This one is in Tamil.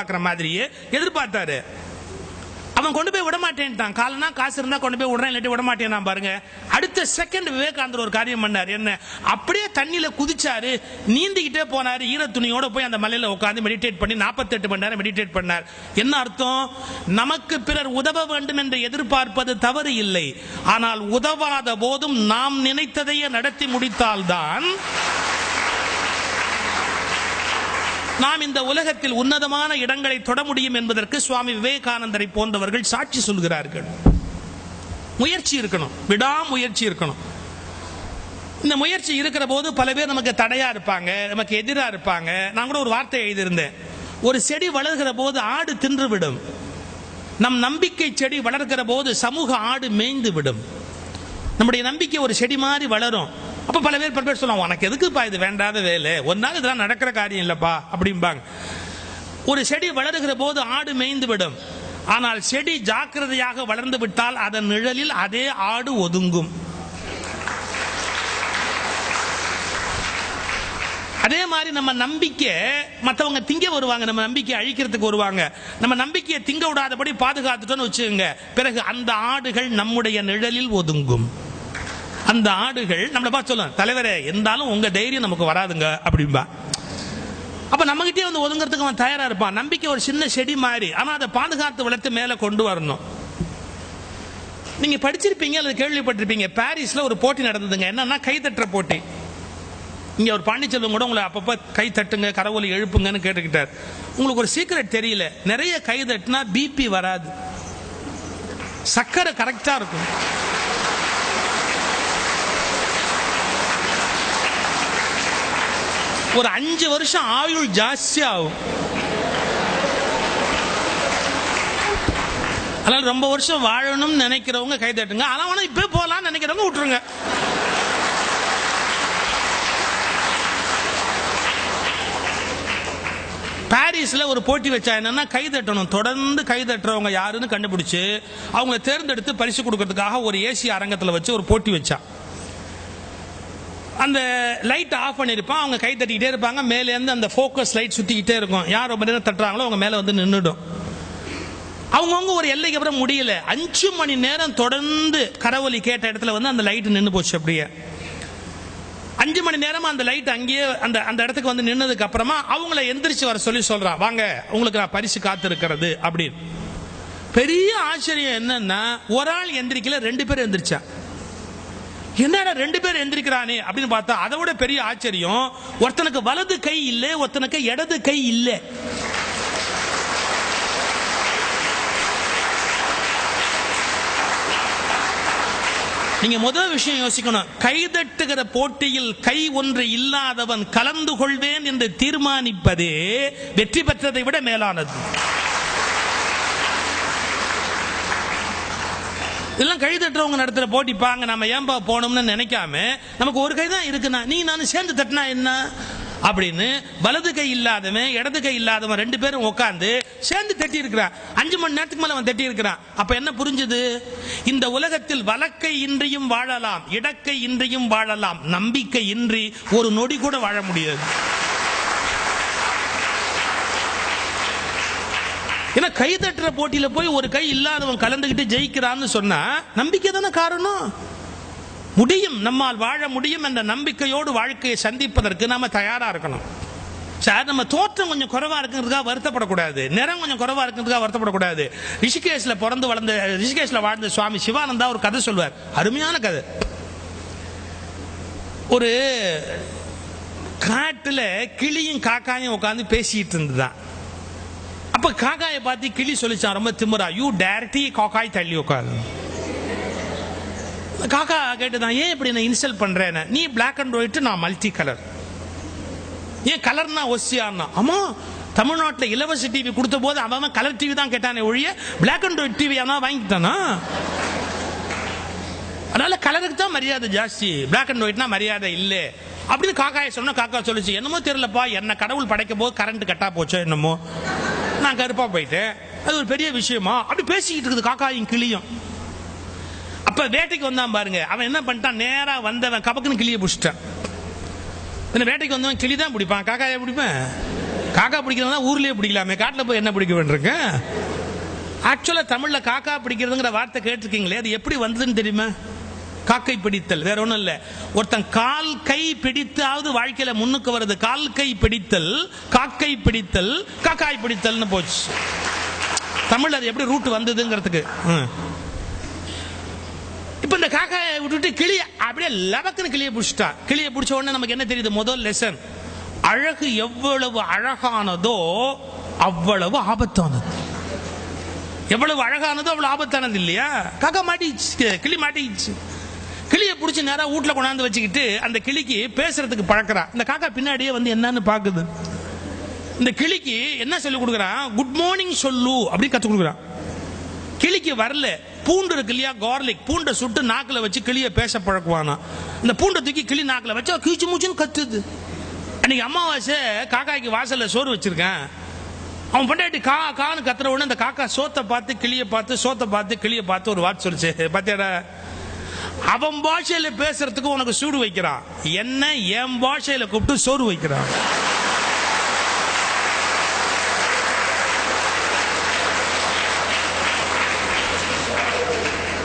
எதிர்பார்க்கிற மாதிரியே எதிர்பார்த்தாரு. அவன் கொண்டு போய் விட மாட்டேன்ட்டான். காலனா காசு இருந்தா கொண்டு போய் விடுறேன், இல்லாட்டி விட மாட்டேன் பாருங்க. அடுத்த செகண்ட் விவேகானந்தர் ஒரு காரியம் பண்ணார். என்ன? அப்படியே தண்ணியில குதிச்சாரு, நீந்திக்கிட்டே போனாரு. ஈர துணியோட போய் அந்த மலையில உட்கார்ந்து மெடிடேட் பண்ணி 48 மணி நேரம் மெடிடேட் பண்ணார். என்ன அர்த்தம்? நமக்கு பிறர் உதவ வேண்டும் என்று எதிர்பார்ப்பது தவறு இல்லை. ஆனால் உதவாத போதும் நாம் நினைத்ததையே நடத்தி முடித்தால்தான் நாம் இந்த உலகத்தில் உன்னதமான இடங்களை தொட முடியும் என்பதற்கு சுவாமி விவேகானந்தரை போன்றவர்கள் சாட்சி சொல்கிறார்கள். முயற்சி இருக்கணும், விடாமுயற்சி இருக்கணும். இந்த முயற்சி இருக்கிற போது பல பேர் நமக்கு தடையா இருப்பாங்க, நமக்கு எதிராக இருப்பாங்க. நான் கூட ஒரு வார்த்தை எழுதியிருந்தேன், ஒரு செடி வளர்கிற போது ஆடு தின்று விடும், நம் நம்பிக்கை செடி வளர்கிற போது சமூக ஆடு மேய்ந்து விடும். நம்முடைய நம்பிக்கை ஒரு செடி மாதிரி வளரும். அப்ப பல பேர் சொல்லுவாங்க, உனக்கு எதுக்குப்பா இது வேண்டாத வேலை, ஒரு நாள் இதெல்லாம் நடக்கிற காரியம் இல்லப்பா அப்படிம்பாங்க. ஒரு செடி வளருகிற போது ஆடு மேய்ந்து விடும். ஆனால் செடி ஜாக்கிரதையாக வளர்ந்து விட்டால் அதன் நிழலில் அதே ஆடு ஒதுங்கும். அதே மாதிரி நம்ம நம்பிக்கை மற்றவங்க திங்க வருவாங்க, நம்ம நம்பிக்கை அழிக்கிறதுக்கு வருவாங்க. நம்ம நம்பிக்கையை திங்க விடாதபடி பாதுகாத்துட்டோன்னு வச்சுக்கோங்க, பிறகு அந்த ஆடுகள் நம்முடைய நிழலில் ஒதுங்கும். அந்த ஆடுகள் நம்மளை பார்த்து சொல்லும், தலைவரே இருந்தாலும் உங்க தைரியம் நமக்கு வராதுங்க அப்படின்பா. அப்ப நம்மகிட்டே வந்து ஒதுங்கிறதுக்கு அவன் தயாரா இருப்பான். நம்பிக்கை ஒரு சின்ன செடி மாதிரி, ஆனா அதை பாதுகாத்து வளர்த்து மேல கொண்டு வரணும். நீங்க படிச்சிருப்பீங்க அல்லது கேள்விப்பட்டிருப்பீங்க, பாரிஸ்ல ஒரு போட்டி நடந்ததுங்க. என்னன்னா கைதட்டுற போட்டி. இங்க ஒரு பாண்டிச்செல்வம் கூட உங்களை அப்பப்ப கை தட்டுங்க, கரவொலி எழுப்புங்கன்னு கேட்டுக்கிட்டார். உங்களுக்கு ஒரு சீக்கிரட் தெரியல, நிறைய கை தட்டுனா பிபி வராது, சக்கரை கரெக்டா இருக்கும். ஒரு 5 வருஷம் ஆயுள் ஜாஸ்தி ஆகும். அதனால ரொம்ப வருஷம் வாழணும்னு நினைக்கிறவங்க கை தட்டுங்க, ஆனா இப்ப போலாம் நினைக்கிறவங்க விட்டுருங்க. பாரிஸ்ல ஒரு போட்டி வச்சா என்னன்னா கை தட்டணும், தொடர்ந்து கை தட்டுறவங்க யாருன்னு கண்டுபிடிச்சு அவங்களை தேர்ந்தெடுத்து பரிசு கொடுக்கறதுக்காக ஒரு ஏசி அரங்கத்தில் வச்சு ஒரு போட்டி வச்சா. அந்த லைட் ஆஃப் பண்ணிருப்பான், அவங்க கை தட்டிக்கிட்டே இருப்பாங்க, மேலே இருந்து அந்த ஃபோக்கஸ் லைட் சுத்திக்கிட்டே இருக்கும். யார் ரொம்ப நேரம் தட்டுறாங்களோ அவங்க மேல வந்து நின்றுடும். அவங்கவுங்க ஒரு எல்லைக்கு அப்புறம் முடியல, 5 மணி நேரம் தொடர்ந்து கரவொலி கேட்ட இடத்துல வந்து அந்த லைட் நின்று போச்சு. அப்படியே 5 மணி நேரமா அந்த லைட் அங்கேயே அந்த இடத்துக்கு வந்து நின்னதுக்கு அப்புறமா அவங்கள எந்திரிச்சு வர சொல்லி சொல்றான், வாங்க உங்களுக்கு நான் பரிசு காத்து இருக்கிறது அப்படின்னு. பெரிய ஆச்சரியம் என்னன்னா, ஒரு ஆள் எந்திரிக்கல, 2 பேர் எந்திரிச்சா. என்னடா 2 பேர் எந்திரிக்கிறானே அப்படின்னு பார்த்தா அதை விட பெரிய ஆச்சரியம், ஒருத்தனுக்கு வலது கை இல்லை, ஒருத்தனுக்கு இடது கை இல்லை. நீங்க முதல் விஷயம் யோசிக்கணும், கைதட்டுகிற போட்டியில் கை ஒன்று இல்லாதவன் கலந்து கொள்வேன் என்று தீர்மானிப்பதே வெற்றி பெற்றதை விட மேலானது. இதெல்லாம் கை தட்டுறவங்க நடத்துற போட்டி பாங்க, நம்ம ஏன்பா போனோம்னு நினைக்காம நமக்கு ஒரு கை தான் இருக்குன்னா நீ நானும் சேர்ந்து தட்டினா என்ன அப்படின்னு வலது கை இல்லாதவன் இடது கை இல்லாதவன் 2 பேரும் உட்கார்ந்து சேர்ந்து தட்டி இருக்கிறான். 5 மணி நேரத்துக்கு மேல அவன் தட்டி இருக்கிறான். அப்ப என்ன புரிஞ்சது? இந்த உலகத்தில் வலக்கை இன்றியும் வாழலாம், இடக்கை இன்றியும் வாழலாம், நம்பிக்கை இன்றி ஒரு நொடி கூட வாழ முடியாது. ஏன்னா கை தட்டுற போட்டியில போய் ஒரு கை இல்லாதவன் கலந்துகிட்டு ஜெயிக்கிறான்னு சொன்னா நம்பிக்கை தானே காரணம். முடியும், நம்மால் வாழ முடியும் என்ற நம்பிக்கையோடு வாழ்க்கையை சந்திப்பதற்கு நாம தயாரா இருக்கணும். சார், நம்ம தோற்றம் கொஞ்சம் குறைவா இருக்கிறதுக்காக வருத்தப்படக்கூடாது, நிறம் கொஞ்சம் குறைவா இருக்கிறதுக்காக வருத்தப்படக்கூடாது. ரிஷிகேஷ்ல பிறந்து வளர்ந்த, ரிஷிகேஷ்ல வாழ்ந்த சுவாமி சிவானந்தா ஒரு கதை சொல்வார், அருமையான கதை. ஒரு காட்டுல கிளியும் காக்காயும் உட்காந்து பேசிட்டு இருந்துதான். அப்ப காக்காயை பார்த்து கிளி சொல்லிச்சான் ரொம்ப திமிரா, யூ டேரக்டி காக்காய் தள்ளி உட்காரு. காக்கா கேட்டுதான், ஏன் இப்படி நான் இன்சல்ட் பண்றேன், நீ பிளாக் அண்ட் ஒயிட், நான் மல்டி கலர், ஏன் கலர்னா ஒசியான்னா. ஆமா, தமிழ்நாட்டில் இலவச டிவி கொடுத்த போது அவன் கலர் டிவி தான் கேட்டானே ஒழிய பிளாக் அண்ட் ஒயிட் டிவி ஆனா வாங்கிட்டானா. அதனால கலருக்கு தான் மரியாதை ஜாஸ்தி, பிளாக் அண்ட் ஒயிட்னா மரியாதை இல்லை அப்படின்னு காக்காயை சொன்னா. காக்கா சொல்லிச்சு, என்னமோ தெரியலப்பா, என்ன கடவுள் படைக்கும் போது கரண்ட் கட்டா போச்சோ என்னமோ, நான் கருப்பா போயிட்டேன், அது ஒரு பெரிய விஷயமா அப்படி பேசிக்கிட்டு இருக்குது காக்காயும் கிளியும். அப்ப வேட்டைக்கு வந்தான் பாருங்க, அவன் என்ன பண்ணிட்டான், நேரா வந்தவன் கபக்குன்னு கிளியை பிடிச்சிட்டான். வேட்டைக்கு வந்தவன் கிளி தான் பிடிப்பான், காக்காயை பிடிப்பேன். காக்கா பிடிக்கிறதா ஊர்லயே பிடிக்கலாமே, காட்டில் போய் என்ன பிடிக்க வேண்டியிருக்கு? ஆக்சுவலா தமிழ்ல காக்கா பிடிக்கிறதுங்கிற வார்த்தை கேட்டிருக்கீங்களே, அது எப்படி வந்ததுன்னு தெரியுமா? காக்கை பிடித்தல், வேற ஒண்ணும் இல்ல. ஒருத்தன் கால் கை பிடித்தாவது வாழ்க்கையில முன்னுக்கு வருது. கால் கை பிடித்தல், காக்கை பிடித்தல், காக்காய் பிடித்தல்னு போச்சு. தமிழ் அது எப்படி ரூட் வந்ததுங்கிறதுக்கு. இப்ப இந்த காக்காயை விட்டுட்டு கிளிய அப்படியே லபக்குன்னு கிளியை பிடிச்சிட்டா. கிளியை பிடிச்ச உடனே நமக்கு என்ன தெரியுது? முதல் லெசன், அழகு எவ்வளவு அழகானதோ அவ்வளவு ஆபத்தானது. எவ்வளவு அழகானதோ அவ்வளவு ஆபத்தானது இல்லையா? காக்கா மாட்டிச்சு, கிளி மாட்டிச்சு. கிளியை பிடிச்சி நேரா வீட்டுல கொண்டாந்து வச்சுக்கிட்டு அந்த கிளிக்கு பேசுறதுக்கு பழக்கிறா. இந்த காக்கா பின்னாடியே வந்து என்னன்னு பாக்குது. இந்த கிளிக்கு என்ன சொல்லி கொடுக்குறான்? குட் மார்னிங் சொல்லு அப்படி கத்து கொடுக்குறான். கிளிக்கு வரல. பூண்டு இருக்கு இல்லையா, கார்லிக், பூண்டை சுட்டு நாக்கில் வச்சு கிளியை பேச பழக்குவானா. இந்த பூண்டை தூக்கி கிளி நாக்கில் வச்சா கீச்சு மூச்சுன்னு கத்துது. அன்னைக்கு அமாவாசை காக்காய்க்கு வாசல்ல சோறு வச்சிருக்கேன். அவன் பண்டாட்டி கா கான்னு கத்துற உடனே அந்த காக்கா சோத்தை பார்த்து கிளியை பார்த்து, சோத்தை பார்த்து கிளியை பார்த்து ஒரு வார்த்தை சொல்லிச்சு. பாத்தியாடா, அவன் பாஷையில பேசுறதுக்கு உனக்கு சூடு வைக்கிறான், என்ன என் பாஷையில கூப்பிட்டு சோறு வைக்கிறான்.